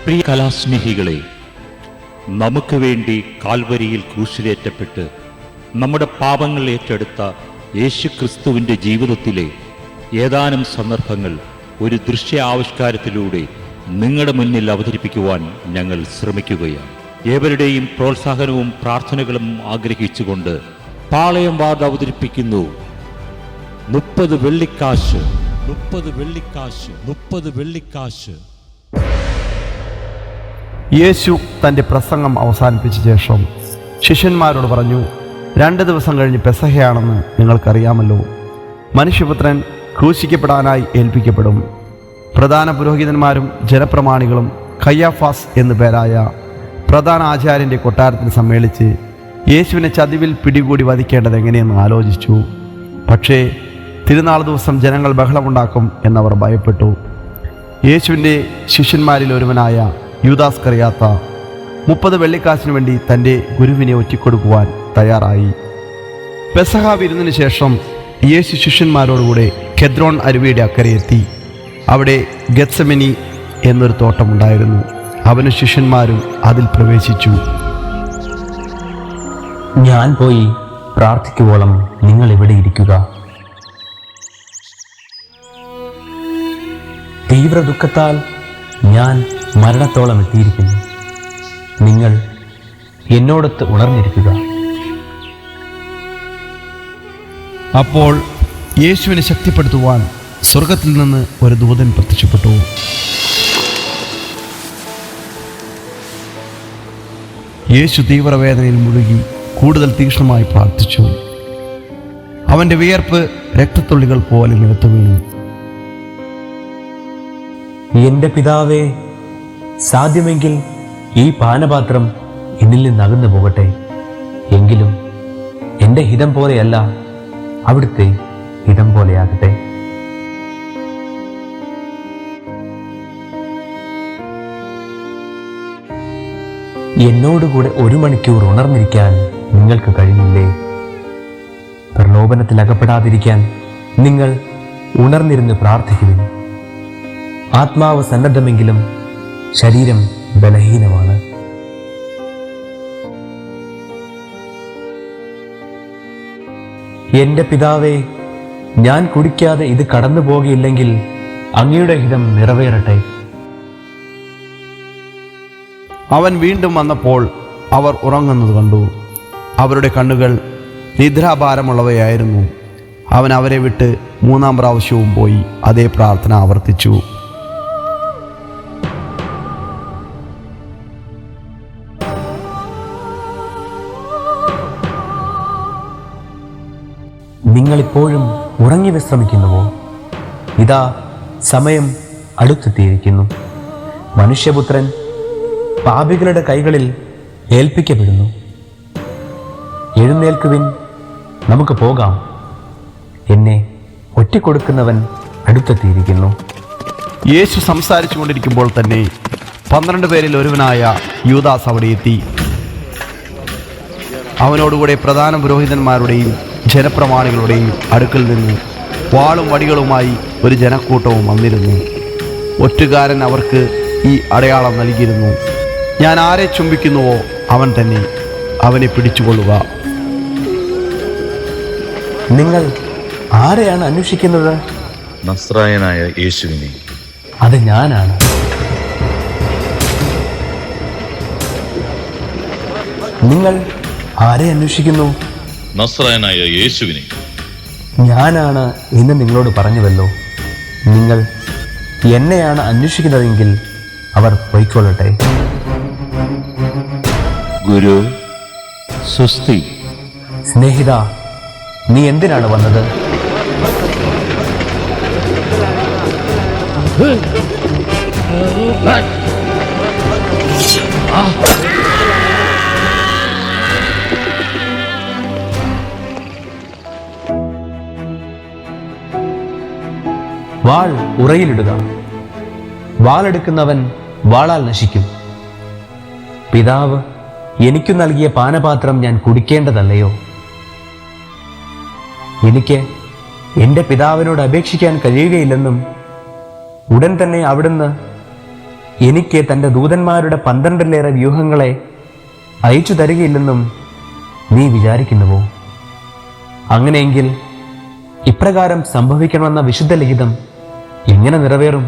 പ്രിയ കലാസ്നേഹികളെ, നമുക്ക് വേണ്ടി കാൽവരിയിൽ ക്രൂശിലേറ്റപ്പെട്ട് നമ്മുടെ പാപങ്ങൾ ഏറ്റെടുത്ത യേശുക്രിസ്തുവിൻ്റെ ജീവിതത്തിലെ ഏതാനും സന്ദർഭങ്ങൾ ഒരു ദൃശ്യാവിഷ്കാരത്തിലൂടെ നിങ്ങളുടെ മുന്നിൽ അവതരിപ്പിക്കുവാൻ ഞങ്ങൾ ശ്രമിക്കുകയാണ്. ഏവരുടെയും പ്രോത്സാഹനവും പ്രാർത്ഥനകളും ആഗ്രഹിച്ചുകൊണ്ട് പാളയം വാർഡ് അവതരിപ്പിക്കുന്നു 30 വെള്ളിക്കാശ്. 30 വെള്ളിക്കാശ്. 30 വെള്ളിക്കാശ്. യേശു തൻ്റെ പ്രസംഗം അവസാനിപ്പിച്ച ശേഷം ശിഷ്യന്മാരോട് പറഞ്ഞു, 2 ദിവസം കഴിഞ്ഞ് പെസഹയാണെന്ന് നിങ്ങൾക്കറിയാമല്ലോ. മനുഷ്യപുത്രൻ ക്രൂശിക്കപ്പെടാനായി ഏൽപ്പിക്കപ്പെടും. പ്രധാന പുരോഹിതന്മാരും ജനപ്രമാണികളും കയ്യാഫാസ് എന്നു പേരായ പ്രധാന ആചാര്യൻ്റെ കൊട്ടാരത്തിൽ സമ്മേളിച്ച് യേശുവിനെ ചതിവിൽ പിടികൂടി വധിക്കേണ്ടത് എങ്ങനെയെന്ന് ആലോചിച്ചു. പക്ഷേ തിരുനാൾ ദിവസം ജനങ്ങൾ ബഹളമുണ്ടാക്കും എന്നവർ ഭയപ്പെട്ടു. യേശുവിൻ്റെ ശിഷ്യന്മാരിൽ ഒരുവനായ യൂദാസ്കറിയാത്ത 30 വെള്ളിക്കാശിനു വേണ്ടി തൻ്റെ ഗുരുവിനെ ഒറ്റിക്കൊടുക്കുവാൻ തയ്യാറായി. പെസഹ വിരുന്നിന് ശേഷം യേശു ശിഷ്യന്മാരോടുകൂടെ കെദ്രോൺ അരുവിയുടെ അക്കരയെത്തി. അവിടെ ഗത്സമനി എന്നൊരു തോട്ടമുണ്ടായിരുന്നു. അവനും ശിഷ്യന്മാരും അതിൽ പ്രവേശിച്ചു. ഞാൻ പോയി പ്രാർത്ഥിക്കുവോളം നിങ്ങൾ ഇവിടെ ഇരിക്കുക. തീവ്ര ദുഃഖത്താൽ ഞാൻ മരണത്തോളം എത്തിയിരിക്കുന്നു. നിങ്ങൾ എന്നോടൊത്ത് ഉണർന്നിരിക്കുക. അപ്പോൾ യേശുവിനെ ശക്തിപ്പെടുത്തുവാൻ സ്വർഗത്തിൽ നിന്ന് ഒരു ദൂതൻ പ്രത്യക്ഷപ്പെട്ടു. യേശു തീവ്രവേദനയിൽ മുഴുകി കൂടുതൽ തീക്ഷ്ണമായി പ്രാർത്ഥിച്ചു. അവൻ്റെ വിയർപ്പ് രക്തത്തുള്ളികൾ പോലെ നിലത്തു വീണു. എന്റെ പിതാവേ, സാധ്യമെങ്കിൽ ഈ പാനപാത്രം എന്നിൽ നിന്ന് അകന്നു പോകട്ടെ. എങ്കിലും എൻ്റെ ഹിതം പോലെയല്ല, അവിടുത്തെ ഹിതം പോലെയാകട്ടെ. എന്നോടുകൂടെ 1 മണിക്കൂർ ഉണർന്നിരിക്കാൻ നിങ്ങൾക്ക് കഴിഞ്ഞില്ലേ? പ്രലോഭനത്തിൽ അകപ്പെടാതിരിക്കാൻ നിങ്ങൾ ഉണർന്നിരുന്ന് പ്രാർത്ഥിക്കുവിൻ. ആത്മാവ് സന്നദ്ധമെങ്കിലും ശരീരം ബലഹീനമാണ്. എന്റെ പിതാവേ, ഞാൻ കുടിക്കാതെ ഇത് കടന്നു പോകുകയില്ലെങ്കിൽ അങ്ങയുടെ ഹിതം നിറവേറട്ടെ. അവൻ വീണ്ടും വന്നപ്പോൾ അവർ ഉറങ്ങുന്നത് കണ്ടു. അവരുടെ കണ്ണുകൾ നിദ്രാഭാരമുള്ളവയായിരുന്നു. അവൻ അവരെ വിട്ട് 3-ാം പ്രാവശ്യവും പോയി അതേ പ്രാർത്ഥന ആവർത്തിച്ചു. നിങ്ങളിപ്പോഴും ഉറങ്ങി വിശ്രമിക്കുന്നുവോ? ഇതാ സമയം അടുത്തെത്തിയിരിക്കുന്നു. മനുഷ്യപുത്രൻ പാപികളുടെ കൈകളിൽ ഏൽപ്പിക്കപ്പെടുന്നു. എഴുന്നേൽക്കുവിൻ, നമുക്ക് പോകാം. എന്നെ ഒറ്റിക്കൊടുക്കുന്നവൻ അടുത്തെത്തിയിരിക്കുന്നു. യേശു സംസാരിച്ചു കൊണ്ടിരിക്കുമ്പോൾ തന്നെ 12 പേരിൽ ഒരുവനായ യൂദാസ് അവിടെ എത്തി. അവനോടുകൂടെ പ്രധാന പുരോഹിതന്മാരുടെയും ജനപ്രമാണികളുടെയും അടുക്കൽ നിന്ന് വാളും വടികളുമായി ഒരു ജനക്കൂട്ടവും വന്നിരുന്നു. ഒറ്റുകാരൻ അവർക്ക് ഈ അടയാളം നൽകിയിരുന്നു: ഞാൻ ആരെ ചുംബിക്കുന്നുവോ അവൻ തന്നെ, അവനെ പിടിച്ചുകൊള്ളുക. നിങ്ങൾ ആരെയാണ് അന്വേഷിക്കുന്നത്? നസ്രായനായ യേശുവിനെ. അത് ഞാനാണ്. നിങ്ങൾ ആരെ അന്വേഷിക്കുന്നു? നസ്രായനായ യേശുവിനെ. ഞാനാണ് എന്ന് നിങ്ങളോട് പറഞ്ഞുവല്ലോ. നിങ്ങൾ എന്നെയാണ് അന്വേഷിക്കുന്നതെങ്കിൽ അവർ പൊയ്ക്കൊള്ളട്ടെ. ഗുരു, സുസ്തി. സ്നേഹിത, നീ എന്തിനാണ് വന്നത്? വാൾ ഉറയിലിടുക. വാളെടുക്കുന്നവൻ വാളാൽ നശിക്കും. പിതാവ് എനിക്കു നൽകിയ പാനപാത്രം ഞാൻ കുടിക്കേണ്ടതല്ലയോ? എനിക്ക് എൻ്റെ പിതാവിനോട് അപേക്ഷിക്കാൻ കഴിയുകയില്ലെന്നും ഉടൻ തന്നെ അവിടുന്ന് എനിക്ക് തൻ്റെ ദൂതന്മാരുടെ 12-ലേറെ വ്യൂഹങ്ങളെ അയച്ചു തരികയില്ലെന്നും നീ വിചാരിക്കുന്നുവോ? അങ്ങനെയെങ്കിൽ ഇപ്രകാരം സംഭവിക്കണമെന്ന വിശുദ്ധ ലിഖിതം എങ്ങനെ നിറവേറും?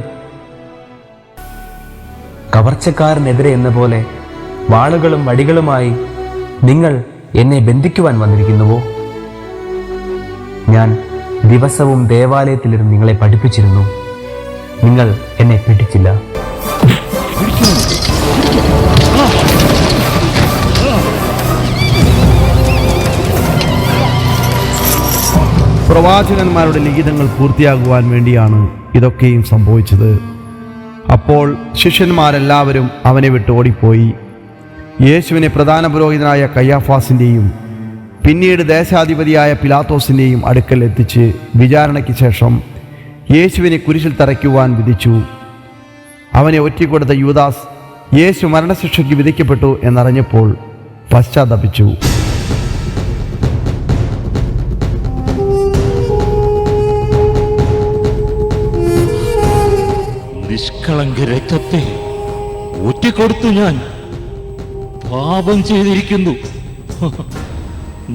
കവർച്ചക്കാരനെതിരെ എന്ന പോലെ വാളുകളും വടികളുമായി നിങ്ങൾ എന്നെ ബന്ധിക്കുവാൻ വന്നിരിക്കുന്നുവോ? ഞാൻ ദിവസവും ദേവാലയത്തിലിരുന്ന് നിങ്ങളെ പഠിപ്പിച്ചിരുന്നു. നിങ്ങൾ എന്നെ പിടിച്ചില്ല. പ്രവാചകന്മാരുടെ ലിഖിതങ്ങൾ പൂർത്തിയാകുവാൻ വേണ്ടിയാണ് ഇതൊക്കെയും സംഭവിച്ചത്. അപ്പോൾ ശിഷ്യന്മാരെല്ലാവരും അവനെ വിട്ട് ഓടിപ്പോയി. യേശുവിനെ പ്രധാന പുരോഹിതനായ കയ്യാഫാസിൻ്റെയും പിന്നീട് ദേശാധിപതിയായ പിലാത്തോസിൻ്റെയും അടുക്കൽ എത്തിച്ച് വിചാരണയ്ക്ക് ശേഷം യേശുവിനെ കുരിശിൽ തറയ്ക്കുവാൻ വിധിച്ചു. അവനെ ഒറ്റിക്കൊടുത്ത യൂദാസ് യേശു മരണശിക്ഷയ്ക്ക് വിധിക്കപ്പെട്ടു എന്നറിഞ്ഞപ്പോൾ പശ്ചാത്തപിച്ചു. നിഷ്കളങ്ക രക്തത്തെ ഒറ്റിക്കൊടുത്തു ഞാൻ പാപം ചെയ്തിരിക്കുന്നു.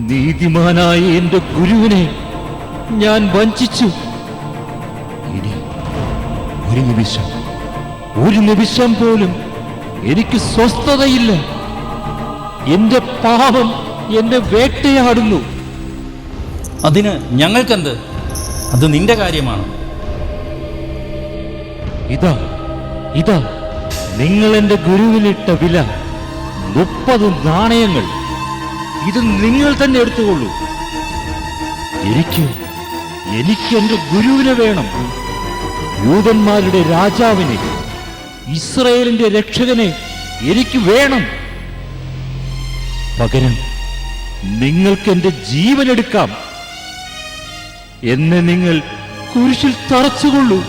നീതിമാനായ എന്റെ ഗുരുവിനെ ഞാൻ വഞ്ചിച്ചു. ഇനി ഒരു നിമിഷം പോലും എനിക്ക് സ്വസ്ഥതയില്ല. എന്റെ പാപം എന്നെ വേട്ടയാടുന്നു. അതിന് ഞങ്ങൾക്കെന്ത്? അത് നിന്റെ കാര്യമാണ്. ഇതാ നിങ്ങൾ എന്റെ ഗുരുവിനിട്ട വില 30 നാണയങ്ങൾ. ഇത് നിങ്ങൾ തന്നെ എടുത്തുകൊള്ളൂ. എനിക്ക് എന്റെ ഗുരുവിനെ വേണം. യൂദന്മാരുടെ രാജാവിനെ, ഇസ്രായേലിന്റെ രക്ഷകനെ എനിക്ക് വേണം. പകരം നിങ്ങൾക്ക് എന്റെ ജീവൻ എടുക്കാം. എന്നെ നിങ്ങൾ കുരിശിൽ തറച്ചുകൊള്ളൂ.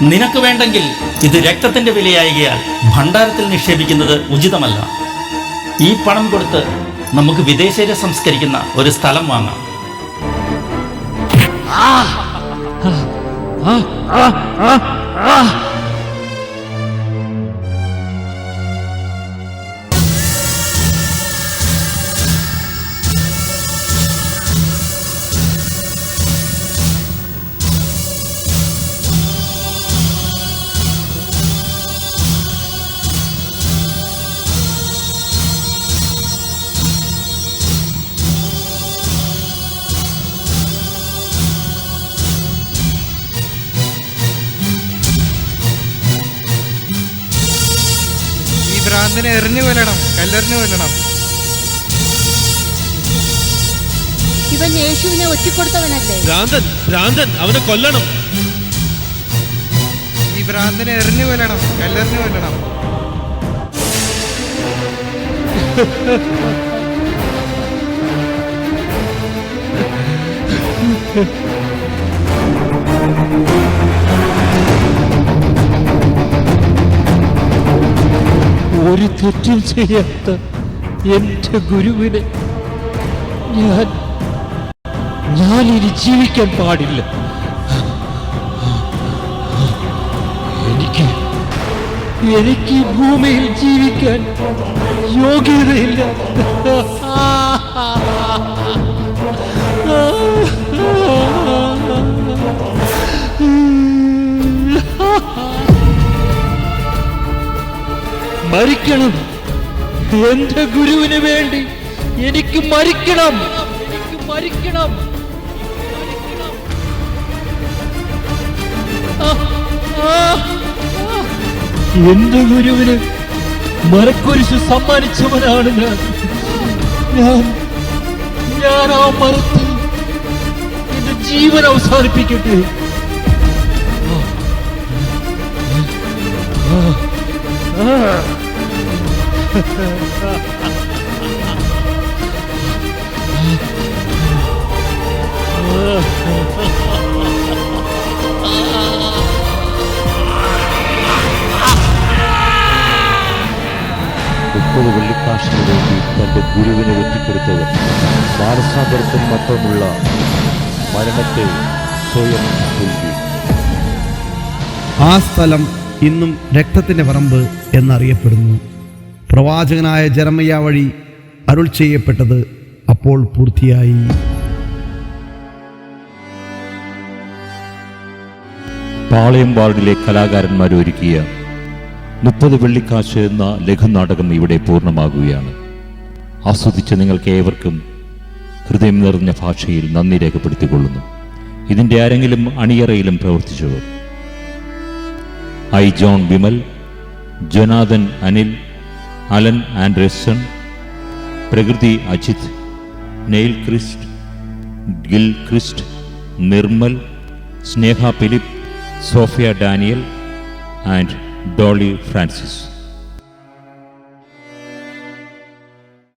നിനക്ക് വേണ്ടെങ്കിൽ ഇത് രക്തത്തിന്റെ വിലയായികയാൽ ഭണ്ഡാരത്തിൽ നിക്ഷേപിക്കുന്നത് ഉചിതമല്ല. ഈ പണം കൊടുത്ത് നമുക്ക് വിദേശീയരെ സംസ്കരിക്കുന്ന ഒരു സ്ഥലം വാങ്ങാം. ഭ്രാന്തനെ എറിഞ്ഞു കൊല്ലണം, കല്ലെറിഞ്ഞു കൊല്ലണം. ഇവൻ യേശുവിനെ ഒറ്റിക്കൊടുത്തവനല്ലേ? ഭ്രാന്തൻ അവനെ കൊല്ലണം. ഈ ഭ്രാന്തനെ എറിഞ്ഞു കൊല്ലണം, കല്ലെറിഞ്ഞു കൊല്ലണം. ഒരു തെറ്റും ചെയ്യാത്ത എന്റെ ഗുരുവിനെ ഞാൻ ഇനി ജീവിക്കാൻ പാടില്ല. എനിക്ക് ഭൂമിയിൽ ജീവിക്കാൻ യോഗ്യതയില്ല. മരിക്കണം. എന്റെ ഗുരുവിന് വേണ്ടി എനിക്ക് മരിക്കണം. എന്റെ ഗുരുവിന് മരക്കുരിശ് സമ്മാനിച്ചവനാണ് ഞാൻ ആ മരത്തിൽ എന്റെ ജീവൻ അവസാനിപ്പിക്കട്ടെ. മുപ്പത് വെള്ളിക്കാശിന് വേണ്ടി തന്റെ ഗുരുവിനെ വെട്ടിക്കൊടുത്തവൻ മാനസാന്തരത്തിനപ്പുറമുള്ള മരണത്തെ സ്വയം കൊല്ലുവിൻ. ആ സ്ഥലം ഇന്നും രക്തത്തിൻ്റെ പറമ്പ് എന്നറിയപ്പെടുന്നു. പ്രവാചകനായ ജെറമ്യാ വഴി അരുൾ ചെയ്യപ്പെട്ടത് അപ്പോൾ പൂർത്തിയായി. പാളയം വാർഡിലെ കലാകാരന്മാർ ഒരുക്കിയ 30 വെള്ളിക്കാശ് എന്ന ലഘുനാടകം ഇവിടെ പൂർണ്ണമാകുകയാണ്. ആസ്വദിച്ച നിങ്ങൾക്ക് ഏവർക്കും ഹൃദയം നിറഞ്ഞ ഭാഷയിൽ നന്ദി രേഖപ്പെടുത്തിക്കൊള്ളുന്നു. ഇതിൻ്റെ ആരെങ്കിലും അണിയറയിലും പ്രവർത്തിച്ചവർ: I. John Vimal, Jonathan Anil, Alan Anderson, Prakriti Ajith, Neil Christ, Gil Christ, Nirmal, Sneha Philip, Sophia Daniel and Dolly Francis.